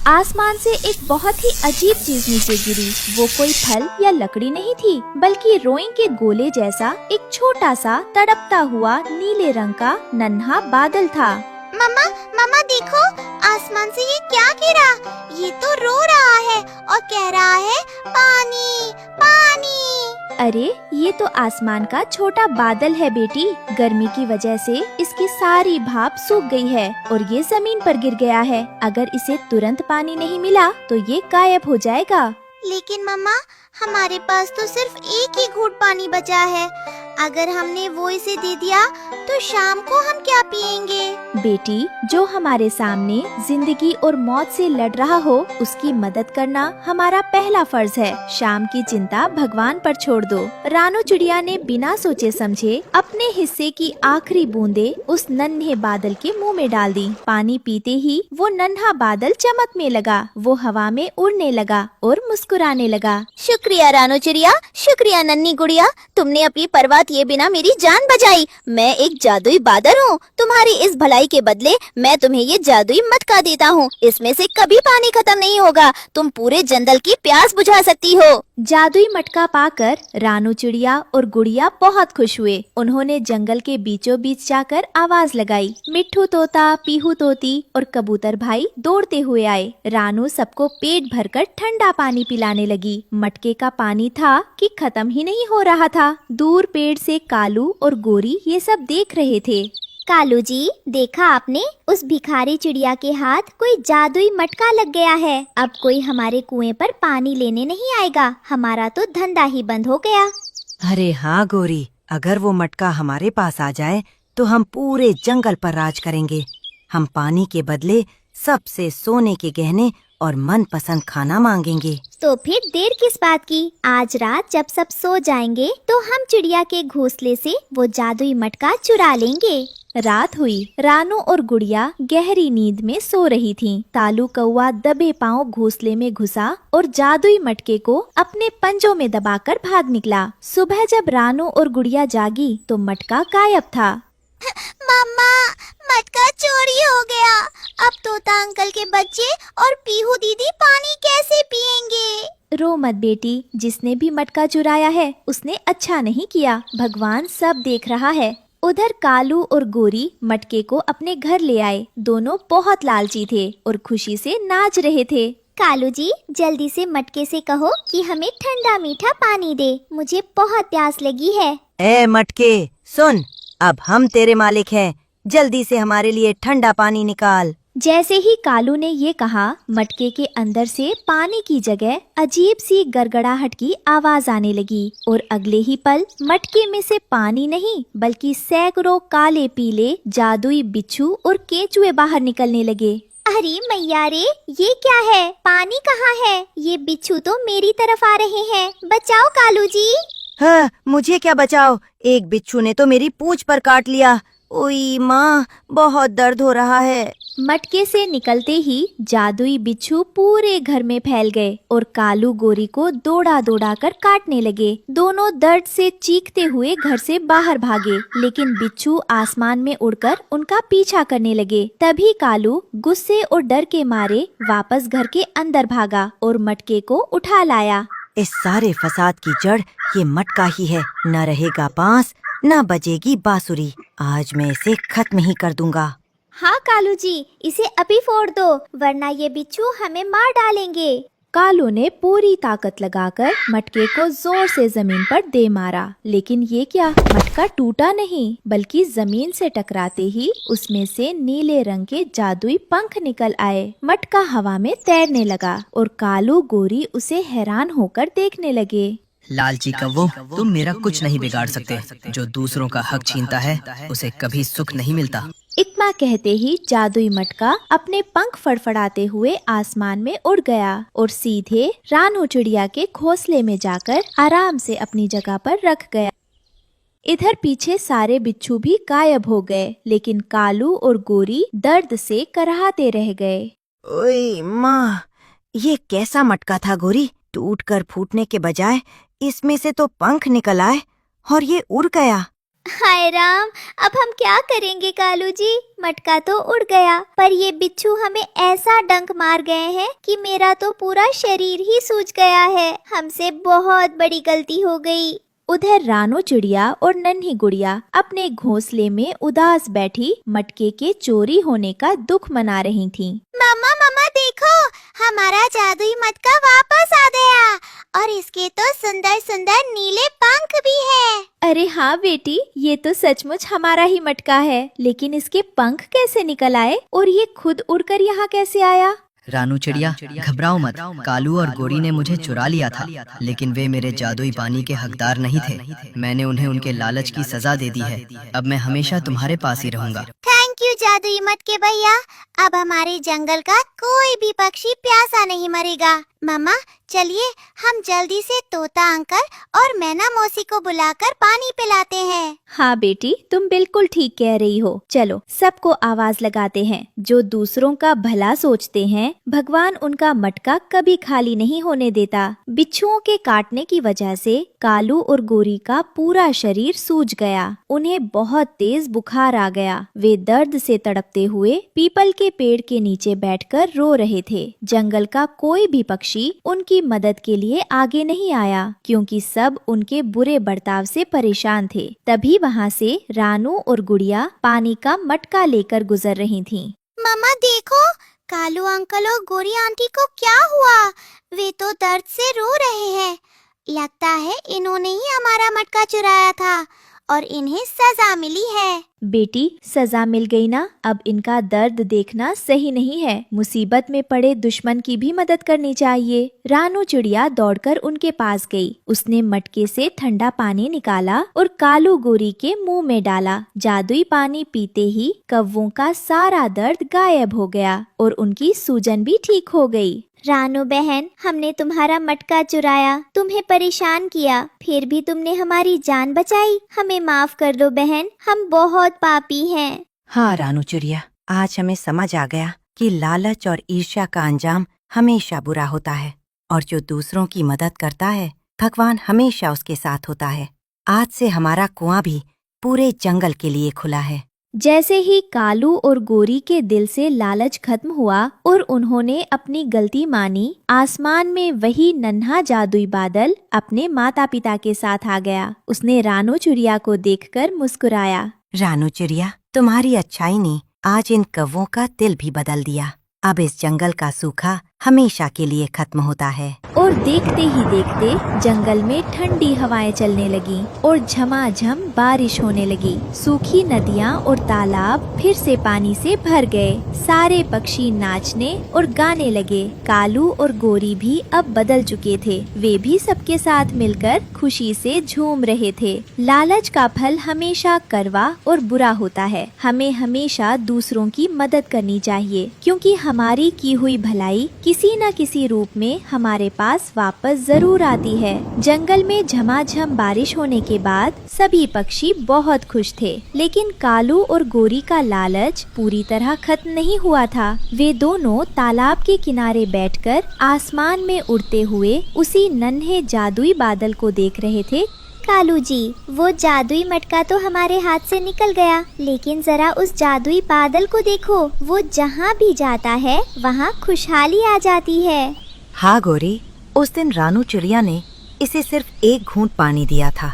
आसमान से एक बहुत ही अजीब चीज नीचे गिरी। वो कोई फल या लकड़ी नहीं थी, बल्कि रोई के गोले जैसा एक छोटा सा तड़पता हुआ नीले रंग का नन्हा बादल था। मम्मा मम्मा देखो, आसमान से ये क्या गिरा? ये तो रो रहा है और कह रहा है पानी पानी। अरे ये तो आसमान का छोटा बादल है बेटी। गर्मी की वजह से इसकी सारी भाप सूख गई है और ये जमीन पर गिर गया है। अगर इसे तुरंत पानी नहीं मिला तो ये गायब हो जाएगा। लेकिन मम्मा, हमारे पास तो सिर्फ एक ही घूंट पानी बचा है। अगर हमने वो इसे दे दिया तो शाम को हम क्या पिएंगे? बेटी, जो हमारे सामने जिंदगी और मौत से लड़ रहा हो उसकी मदद करना हमारा पहला फर्ज है। शाम की चिंता भगवान पर छोड़ दो। रानू चिड़िया ने बिना सोचे समझे अपने हिस्से की आखिरी बूंदे उस नन्हे बादल के मुंह में डाल दी। पानी पीते ही वो नन्हा बादल चमकने लगा, वो हवा में उड़ने लगा और मुस्कुराने लगा। शुक्रिया रानू चिड़िया, शुक्रिया नन्ही गुड़िया, तुमने अपनी परवाह किए बिना मेरी जान बचाई। मैं एक जादुई बादल हूँ। तुम्हारी इस भलाई के बदले मैं तुम्हें ये जादुई मटका देता हूँ। इसमें से कभी पानी खत्म नहीं होगा। तुम पूरे जंगल की प्यास बुझा सकती हो। जादुई मटका पाकर रानू चिड़िया और गुड़िया बहुत खुश हुए। उन्होंने जंगल के बीचों बीच जाकर आवाज लगाई। मिट्ठू तोता, पीहू तोती और कबूतर भाई दौड़ते हुए आए। रानू सबको पेट भरकर ठंडा पानी पिलाने लगी। मटके का पानी था कि खत्म ही नहीं हो रहा था। दूर पेड़ से कालू और गोरी ये सब देख रहे थे। कालू जी, देखा आपने? उस भिखारी चिड़िया के हाथ कोई जादुई मटका लग गया है। अब कोई हमारे कुएं पर पानी लेने नहीं आएगा। हमारा तो धंधा ही बंद हो गया। अरे हाँ गोरी, अगर वो मटका हमारे पास आ जाए तो हम पूरे जंगल पर राज करेंगे। हम पानी के बदले सबसे सोने के गहने और मनपसंद खाना मांगेंगे। तो फिर देर किस बात की? आज रात जब सब सो जाएंगे तो हम चिड़िया के घोंसले से वो जादुई मटका चुरा लेंगे। रात हुई। रानू और गुड़िया गहरी नींद में सो रही थीं। तालू कौआ दबे पांव घोंसले में घुसा और जादुई मटके को अपने पंजों में दबाकर भाग निकला। सुबह जब रानू और गुड़िया जागी तो मटका गायब था। मम्मा, मटका चोरी हो गया। अब तोता अंकल के बच्चे और पीहू दीदी पानी कैसे पिएंगे? रो मत बेटी, जिसने भी मटका चुराया है उसने अच्छा नहीं किया। भगवान सब देख रहा है। उधर कालू और गोरी मटके को अपने घर ले आए। दोनों बहुत लालची थे और खुशी से नाच रहे थे। कालू जी, जल्दी से मटके से कहो कि हमें ठंडा मीठा पानी दे। मुझे बहुत प्यास लगी है। ए मटके, सुन, अब हम तेरे मालिक हैं। जल्दी से हमारे लिए ठंडा पानी निकाल। जैसे ही कालू ने ये कहा, मटके के अंदर से पानी की जगह अजीब सी गड़गड़ाहट की आवाज आने लगी और अगले ही पल मटके में से पानी नहीं बल्कि सैकड़ों काले पीले जादुई बिच्छू और केंचुए बाहर निकलने लगे। अरे मैया रे, ये क्या है? पानी कहाँ है? ये बिच्छू तो मेरी तरफ आ रहे हैं। बचाओ कालू जी। हाँ, मुझे क्या बचाओ? एक बिच्छू ने तो मेरी पूंछ पर काट लिया। ओई माँ, बहुत दर्द हो रहा है। मटके से निकलते ही जादुई बिच्छू पूरे घर में फैल गए और कालू गोरी को दौड़ा दौड़ा कर काटने लगे। दोनों दर्द से चीखते हुए घर से बाहर भागे, लेकिन बिच्छू आसमान में उड़कर उनका पीछा करने लगे। तभी कालू गुस्से और डर के मारे वापस घर के अंदर भागा और मटके को उठा लाया। इस सारे फसाद की जड़ ये मटका ही है। न रहेगा बांस, न बजेगी बांसुरी। आज मैं इसे खत्म ही कर दूंगा। हाँ कालू जी, इसे अभी फोड़ दो, वरना ये बिच्छू हमें मार डालेंगे। कालू ने पूरी ताकत लगाकर मटके को जोर से जमीन पर दे मारा, लेकिन ये क्या, मटका टूटा नहीं बल्कि जमीन से टकराते ही उसमें से नीले रंग के जादुई पंख निकल आए। मटका हवा में तैरने लगा और कालू गोरी उसे हैरान होकर देखने लगे। लालची कव्वो, तुम मेरा कुछ नहीं बिगाड़ सकते। जो दूसरों का हक छीनता है उसे कभी सुख नहीं मिलता। इतना कहते ही जादुई मटका अपने पंख फड़फड़ाते हुए आसमान में उड़ गया और सीधे रानू चिड़िया के घोंसले में जाकर आराम से अपनी जगह पर रख गया। इधर पीछे सारे बिच्छू भी गायब हो गए, लेकिन कालू और गोरी दर्द से कराहते रह गए। ओए माँ, ये कैसा मटका था गोरी? टूट कर फूटने के बजाय इसमें से तो पंख निकल आए और ये उड़ गया। हाय राम, अब हम क्या करेंगे कालू जी? मटका तो उड़ गया, पर ये बिच्छू हमें ऐसा डंक मार गए हैं कि मेरा तो पूरा शरीर ही सूज गया है। हमसे बहुत बड़ी गलती हो गई। उधर रानू चिड़िया और नन्ही गुड़िया अपने घोंसले में उदास बैठी मटके के चोरी होने का दुख मना रही थीं। मम्मा मम्मा देखो, हमारा जादुई मटका वापस आ गया और इसके तो सुंदर सुंदर नीले पंख भी है। अरे हाँ बेटी, ये तो सचमुच हमारा ही मटका है, लेकिन इसके पंख कैसे निकल आए और ये खुद उड़कर यहाँ कैसे आया? रानू चिड़िया, घबराओ मत। कालू और गोरी ने मुझे चुरा लिया था, लेकिन वे मेरे जादुई पानी के हकदार नहीं थे। मैंने उन्हें उनके लालच की सजा दे दी है। अब मैं हमेशा तुम्हारे पास ही रहूंगा। थैंक यू जादुई मटके भैया। अब हमारे जंगल का कोई भी पक्षी प्यासा नहीं मरेगा। मम्मा चलिए हम जल्दी से तोता अंकल और मैना मौसी को बुलाकर पानी पिलाते हैं। हाँ बेटी, तुम बिल्कुल ठीक कह रही हो। चलो सबको आवाज लगाते हैं। जो दूसरों का भला सोचते हैं, भगवान उनका मटका कभी खाली नहीं होने देता। बिच्छुओं के काटने की वजह से कालू और गोरी का पूरा शरीर सूज गया। उन्हें बहुत तेज बुखार आ गया। वे दर्द से तड़पते हुए पीपल के पेड़ के नीचे बैठकर रो रहे थे। जंगल का कोई भी पक्षी उनकी मदद के लिए आगे नहीं आया, क्योंकि सब उनके बुरे बर्ताव से परेशान थे। तभी वहाँ से रानू और गुड़िया पानी का मटका लेकर गुजर रही थीं। मम्मा देखो, कालू अंकल और गोरी आंटी को क्या हुआ? वे तो दर्द से रो रहे हैं। लगता है इन्होंने ही हमारा मटका चुराया था और इन्हें सजा मिली है। बेटी, सजा मिल गई ना, अब इनका दर्द देखना सही नहीं है। मुसीबत में पड़े दुश्मन की भी मदद करनी चाहिए। रानू चिड़िया दौड़कर उनके पास गई। उसने मटके से ठंडा पानी निकाला और कालू गोरी के मुंह में डाला। जादुई पानी पीते ही कौवों का सारा दर्द गायब हो गया और उनकी सूजन भी ठीक हो गई। रानू बहन, हमने तुम्हारा मटका चुराया, तुम्हें परेशान किया, फिर भी तुमने हमारी जान बचाई। हमें माफ कर दो बहन, हम बहुत पापी हैं। हाँ रानू चिड़िया, आज हमें समझ आ गया कि लालच और ईर्ष्या का अंजाम हमेशा बुरा होता है, और जो दूसरों की मदद करता है भगवान हमेशा उसके साथ होता है। आज से हमारा कुआं भी पूरे जंगल के लिए खुला है। जैसे ही कालू और गोरी के दिल से लालच खत्म हुआ और उन्होंने अपनी गलती मानी, आसमान में वही नन्हा जादुई बादल अपने माता पिता के साथ आ गया। उसने रानू चिड़िया को देखकर मुस्कुराया। रानू चिड़िया, तुम्हारी अच्छाई ने आज इन कौवों का दिल भी बदल दिया। अब इस जंगल का सूखा हमेशा के लिए खत्म होता है। और देखते ही देखते जंगल में ठंडी हवाएं चलने लगी और झमाझम बारिश होने लगी। सूखी नदियां और तालाब फिर से पानी से भर गए। सारे पक्षी नाचने और गाने लगे। कालू और गोरी भी अब बदल चुके थे। वे भी सबके साथ मिलकर खुशी से झूम रहे थे। लालच का फल हमेशा कड़वा और बुरा होता है। हमें हमेशा दूसरों की मदद करनी चाहिए, क्योंकि हमारी की हुई भलाई किसी न किसी रूप में हमारे पास वापस जरूर आती है। जंगल में झमाझम बारिश होने के बाद सभी पक्षी बहुत खुश थे, लेकिन कालू और गोरी का लालच पूरी तरह खत्म नहीं हुआ था। वे दोनों तालाब के किनारे बैठकर आसमान में उड़ते हुए उसी नन्हे जादुई बादल को देख रहे थे। कालू जी, वो जादुई मटका तो हमारे हाथ से निकल गया, लेकिन जरा उस जादुई बादल को देखो, वो जहाँ भी जाता है वहाँ खुशहाली आ जाती है। हाँ गोरी, उस दिन रानू चिड़िया ने इसे सिर्फ एक घूंट पानी दिया था,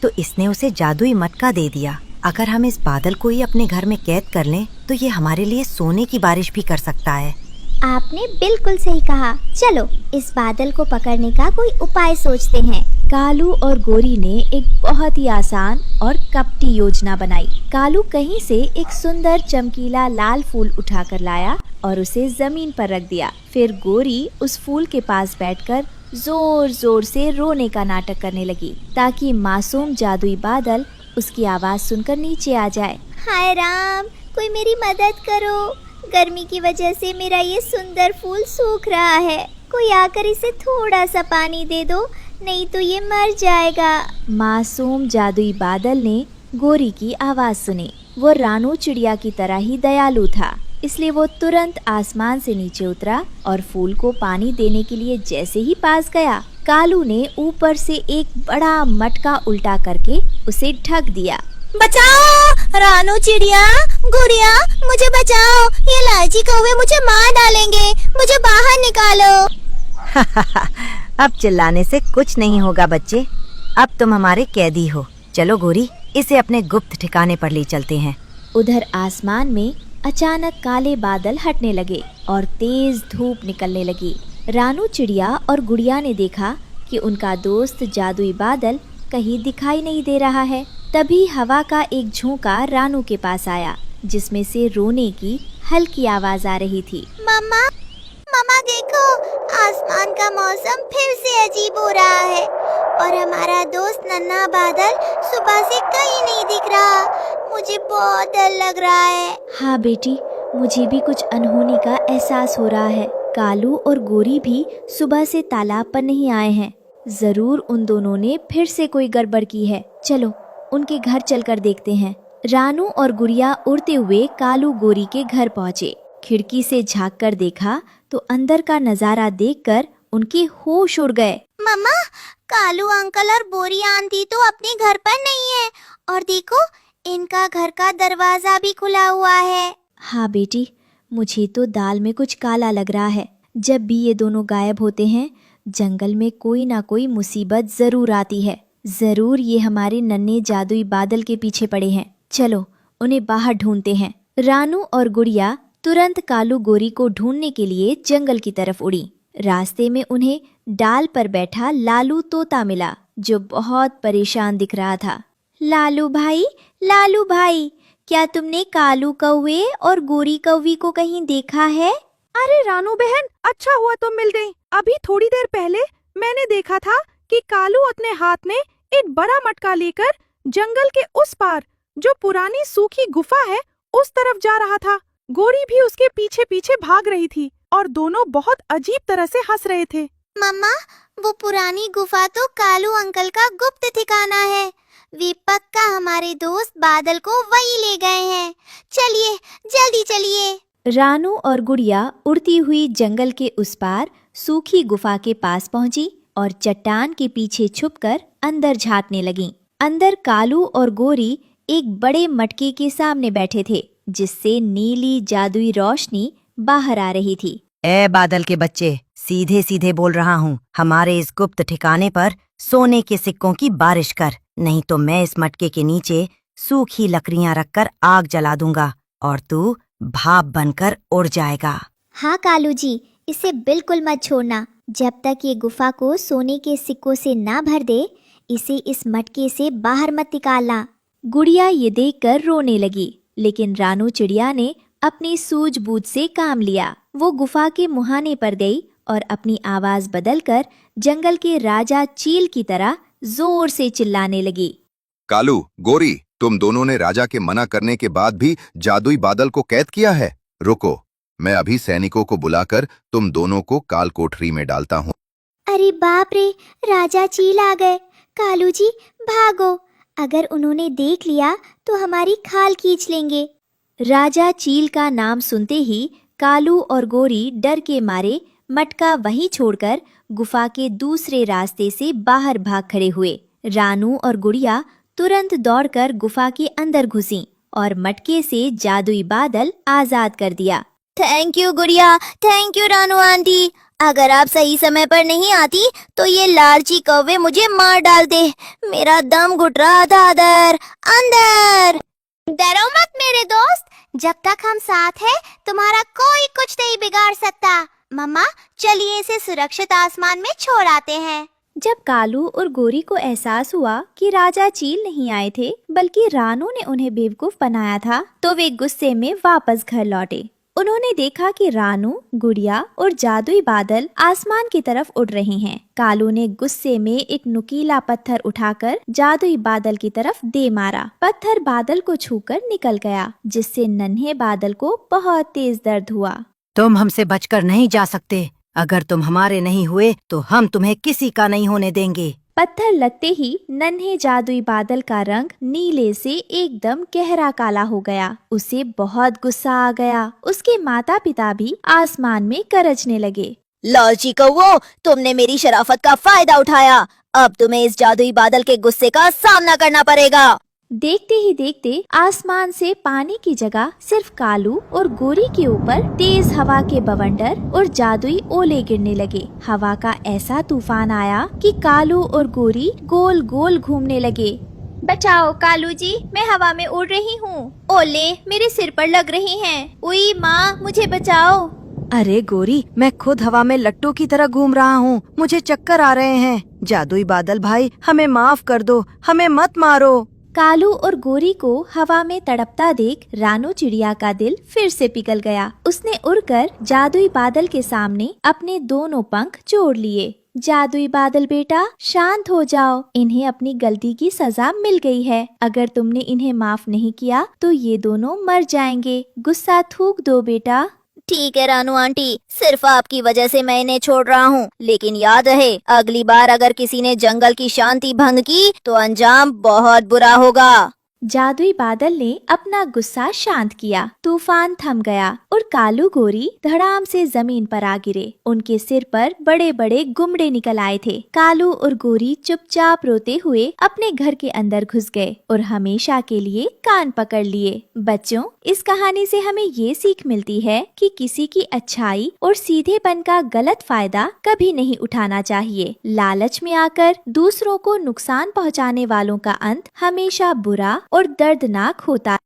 तो इसने उसे जादुई मटका दे दिया। अगर हम इस बादल को ही अपने घर में कैद कर लें, तो ये हमारे लिए सोने की बारिश भी कर सकता है। आपने बिल्कुल सही कहा। चलो इस बादल को पकड़ने का कोई उपाय सोचते हैं। कालू और गोरी ने एक बहुत ही आसान और कपटी योजना बनाई। कालू कहीं से एक सुंदर चमकीला लाल फूल उठाकर लाया और उसे जमीन पर रख दिया। फिर गोरी उस फूल के पास बैठकर जोर जोर से रोने का नाटक करने लगी, ताकि मासूम जादुई बादल उसकी आवाज सुनकर नीचे आ जाए। हाय राम, कोई मेरी मदद करो। गर्मी की वजह से मेरा ये सुंदर फूल सूख रहा है। कोई आकर इसे थोड़ा सा पानी दे दो, नहीं तो ये मर जाएगा। मासूम जादुई बादल ने गोरी की आवाज सुनी। वो रानू चिड़िया की तरह ही दयालु था, इसलिए वो तुरंत आसमान से नीचे उतरा और फूल को पानी देने के लिए जैसे ही पास गया, कालू ने ऊपर से एक बड़ा मटका उल्टा करके उसे ढक दिया। बचाओ रानू चिड़िया, गुड़िया मुझे बचाओ, ये लालची कौवे मुझे मार डालेंगे, मुझे बाहर निकालो। अब चिल्लाने से कुछ नहीं होगा बच्चे, अब तुम हमारे कैदी हो। चलो गोरी, इसे अपने गुप्त ठिकाने पर ले चलते हैं। उधर आसमान में अचानक काले बादल हटने लगे और तेज धूप निकलने लगी। रानू चिड़िया और गुड़िया ने देखा कि उनका दोस्त जादुई बादल कहीं दिखाई नहीं दे रहा है। तभी हवा का एक झोंका रानू के पास आया, जिसमें से रोने की हल्की आवाज आ रही थी। मम्मा, मम्मा देखो, आसमान का मौसम फिर से अजीब हो रहा है और हमारा दोस्त नन्हा बादल सुबह से कहीं नहीं दिख रहा। मुझे बहुत डर लग रहा है। हाँ बेटी, मुझे भी कुछ अनहोनी का एहसास हो रहा है। कालू और गोरी भी सुबह से तालाब पर नहीं आए हैं। जरूर उन दोनों ने फिर से कोई गड़बड़ की है। चलो उनके घर चलकर देखते हैं। रानू और गुड़िया उड़ते हुए कालू गोरी के घर पहुँचे। खिड़की से झाँक कर देखा तो अंदर का नजारा देखकर उनके होश उड़ गए। मम्मा, कालू अंकल और बोरी आंटी तो अपने घर पर नहीं है और देखो इनका घर का दरवाजा भी खुला हुआ है। हाँ बेटी, मुझे तो दाल में कुछ काला लग रहा है। जब भी ये दोनों गायब होते हैं, जंगल में कोई ना कोई मुसीबत जरूर आती है। जरूर ये हमारे नन्हे जादुई बादल के पीछे पड़े हैं। चलो उन्हें बाहर ढूंढते हैं। रानू और गुड़िया तुरंत कालू गोरी को ढूंढने के लिए जंगल की तरफ उड़ी। रास्ते में उन्हें डाल पर बैठा लालू तोता मिला, जो बहुत परेशान दिख रहा था। लालू भाई, क्या तुमने कालू कौवे और गोरी कौवी को कहीं देखा है? अरे रानू बहन, अच्छा हुआ तुम मिल गई। अभी थोड़ी देर पहले मैंने देखा था कि कालू अपने हाथ में एक बड़ा मटका लेकर जंगल के उस पार, जो पुरानी सूखी गुफा है, उस तरफ जा रहा था। गोरी भी उसके पीछे पीछे भाग रही थी और दोनों बहुत अजीब तरह से हंस रहे थे। मम्मा, वो पुरानी गुफा तो कालू अंकल का गुप्त ठिकाना है। वे पक्का हमारे दोस्त बादल को वही ले गए हैं। चलिए, जल्दी चलिए। रानू और गुड़िया उड़ती हुई जंगल के उस पार सूखी गुफा के पास पहुंची और चट्टान के पीछे छुपकर अंदर झांकने लगीं। अंदर कालू और गोरी एक बड़े मटके के सामने बैठे थे, जिससे नीली जादुई रोशनी बाहर आ रही थी। ए बादल के बच्चे, सीधे सीधे बोल रहा हूँ, हमारे इस गुप्त ठिकाने पर सोने के सिक्कों की बारिश कर, नहीं तो मैं इस मटके के नीचे सूखी लकड़ियाँ रखकर आग जला दूंगा और तू भाप बनकर उड़ जाएगा। हाँ कालू जी, इसे बिल्कुल मत छोड़ना। जब तक ये गुफा को सोने के सिक्कों से ना भर दे, इसे इस मटके से बाहर मत निकालना। गुड़िया ये देखकर रोने लगी, लेकिन रानू चिड़िया ने अपनी सूझबूझ से काम लिया। वो गुफा के मुहाने पर गई और अपनी आवाज बदलकर जंगल के राजा चील की तरह जोर से चिल्लाने लगी। कालू, गोरी, तुम दोनों ने राजा के मना करने के बाद भी जादुई बादल को कैद किया है। रुको, मैं अभी सैनिकों को बुलाकर तुम दोनों को काल कोठरी में डालता हूँ। अरे बाप रे, राजा चील आ गए। कालू जी भागो, अगर उन्होंने देख लिया तो हमारी खाल खींच लेंगे। राजा चील का नाम सुनते ही कालू और गोरी डर के मारे मटका वहीं छोड़कर गुफा के दूसरे रास्ते से बाहर भाग खड़े हुए। रानू और गुड़िया तुरंत दौड़कर गुफा के अंदर घुसी और मटके से जादुई बादल आजाद कर दिया। थैंक यू गुड़िया, थैंक यू रानू आंटी। अगर आप सही समय पर नहीं आती तो ये लालची कौवे मुझे मार डालते। मेरा दम घुट रहा था अंदर। डरो मत मेरे दोस्त, जब तक हम साथ हैं तुम्हारा कोई कुछ नहीं बिगाड़ सकता। मम्मा, चलिए इसे सुरक्षित आसमान में छोड़ आते हैं। जब कालू और गोरी को एहसास हुआ कि राजा चील नहीं आए थे, बल्कि रानू ने उन्हें बेवकूफ बनाया था, तो वे गुस्से में वापस घर लौटे। उन्होंने देखा कि रानू, गुड़िया और जादुई बादल आसमान की तरफ उड़ रहे हैं। कालू ने गुस्से में एक नुकीला पत्थर उठाकर जादुई बादल की तरफ दे मारा। पत्थर बादल को छूकर निकल गया, जिससे नन्हे बादल को बहुत तेज दर्द हुआ। तुम हमसे बचकर नहीं जा सकते। अगर तुम हमारे नहीं हुए तो हम तुम्हें किसी का नहीं होने देंगे। पत्थर लगते ही नन्हे जादुई बादल का रंग नीले से एकदम गहरा काला हो गया। उसे बहुत गुस्सा आ गया। उसके माता पिता भी आसमान में गरजने लगे। लालची कौवो, तुमने मेरी शराफत का फायदा उठाया। अब तुम्हें इस जादुई बादल के गुस्से का सामना करना पड़ेगा। देखते ही देखते आसमान से पानी की जगह सिर्फ कालू और गोरी के ऊपर तेज हवा के बवंडर और जादुई ओले गिरने लगे। हवा का ऐसा तूफान आया कि कालू और गोरी गोल गोल घूमने लगे। बचाओ कालू जी, मैं हवा में उड़ रही हूँ। ओले मेरे सिर पर लग रहे हैं। उई माँ, मुझे बचाओ। अरे गोरी, मैं खुद हवा में लट्टू की तरह घूम रहा हूँ, मुझे चक्कर आ रहे हैं। जादुई बादल भाई, हमें माफ कर दो, हमें मत मारो। कालू और गोरी को हवा में तड़पता देख रानू चिड़िया का दिल फिर से पिघल गया। उसने उड़कर जादुई बादल के सामने अपने दोनों पंख जोड़ लिए। जादुई बादल बेटा, शांत हो जाओ, इन्हें अपनी गलती की सजा मिल गई है। अगर तुमने इन्हें माफ नहीं किया तो ये दोनों मर जाएंगे। गुस्सा थूक दो बेटा। ठीक है रानू आंटी, सिर्फ आपकी वजह से मैं इन्हें छोड़ रहा हूँ, लेकिन याद रहे अगली बार अगर किसी ने जंगल की शांति भंग की तो अंजाम बहुत बुरा होगा। जादुई बादल ने अपना गुस्सा शांत किया। तूफान थम गया और कालू गोरी धड़ाम से जमीन पर आ गिरे। उनके सिर पर बड़े बड़े गुमड़े निकल आए थे। कालू और गोरी चुपचाप रोते हुए अपने घर के अंदर घुस गए और हमेशा के लिए कान पकड़ लिए। बच्चों, इस कहानी से हमें ये सीख मिलती है कि किसी की अच्छाई और सीधेपन का गलत फायदा कभी नहीं उठाना चाहिए। लालच में आकर दूसरों को नुकसान पहुंचाने वालों का अंत हमेशा बुरा और दर्दनाक होता